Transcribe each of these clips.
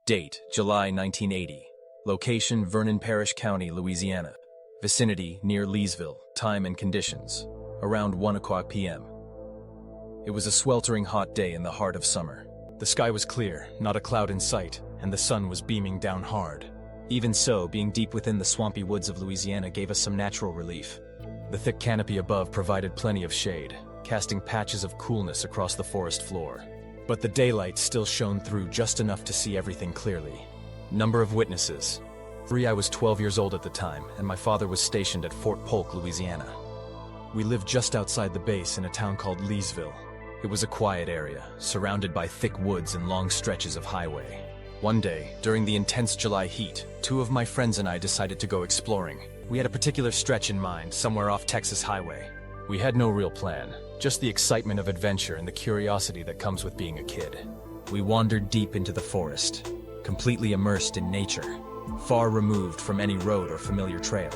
Date, July 1980. Location, Vernon Parish County, Louisiana. Vicinity, near Leesville. Time and conditions, around 1:00 p.m. It was a sweltering hot day in the heart of summer. The sky was clear, not a cloud in sight, and the sun was beaming down hard. Even so, being deep within the swampy woods of Louisiana gave us some natural relief. The thick canopy above provided plenty of shade, casting patches of coolness across the forest floor. But the daylight still shone through just enough to see everything clearly. Number of witnesses: 3. I was 12 years old at the time, and my father was stationed at Fort Polk, Louisiana. We lived just outside the base in a town called Leesville. It was a quiet area, surrounded by thick woods and long stretches of highway. One day, during the intense July heat, 2 of my friends and I decided to go exploring. We had a particular stretch in mind, somewhere off Texas Highway. We had no real plan, just the excitement of adventure and the curiosity that comes with being a kid. We wandered deep into the forest, completely immersed in nature, far removed from any road or familiar trail.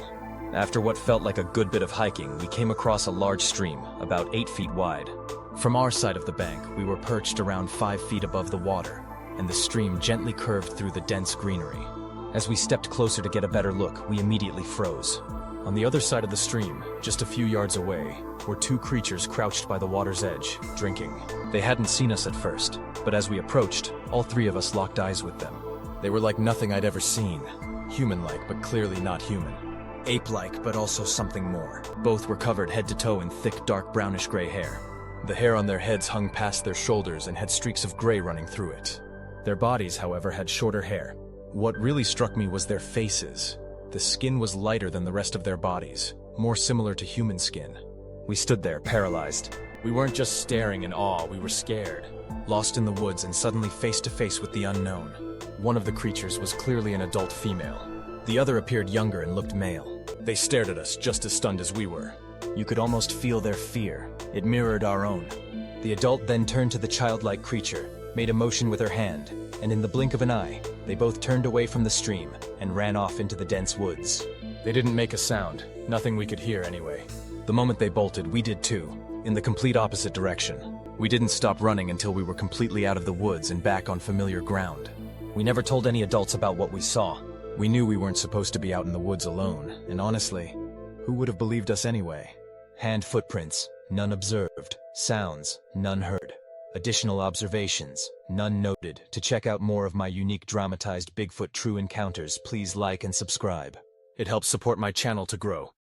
After what felt like a good bit of hiking, we came across a large stream, about 8 feet wide. From our side of the bank, we were perched around 5 feet above the water, and the stream gently curved through the dense greenery. As we stepped closer to get a better look, we immediately froze. On the other side of the stream, just a few yards away, were 2 creatures crouched by the water's edge, drinking. They hadn't seen us at first, but as we approached, all 3 of us locked eyes with them. They were like nothing I'd ever seen. Human-like, but clearly not human. Ape-like, but also something more. Both were covered head to toe in thick, dark brownish-gray hair. The hair on their heads hung past their shoulders and had streaks of gray running through it. Their bodies, however, had shorter hair. What really struck me was their faces. The skin was lighter than the rest of their bodies, more similar to human skin. We stood there, paralyzed. We weren't just staring in awe, we were scared. Lost in the woods and suddenly face to face with the unknown. One of the creatures was clearly an adult female. The other appeared younger and looked male. They stared at us, just as stunned as we were. You could almost feel their fear. It mirrored our own. The adult then turned to the childlike creature, made a motion with her hand, and in the blink of an eye, they both turned away from the stream and ran off into the dense woods. They didn't make a sound, nothing we could hear anyway. The moment they bolted, we did too, in the complete opposite direction. We didn't stop running until we were completely out of the woods and back on familiar ground. We never told any adults about what we saw. We knew we weren't supposed to be out in the woods alone, and honestly, who would have believed us anyway? Hand footprints, none observed. Sounds, none heard. Additional observations, none noted. To check out more of my unique dramatized Bigfoot true encounters, please like and subscribe. It helps support my channel to grow.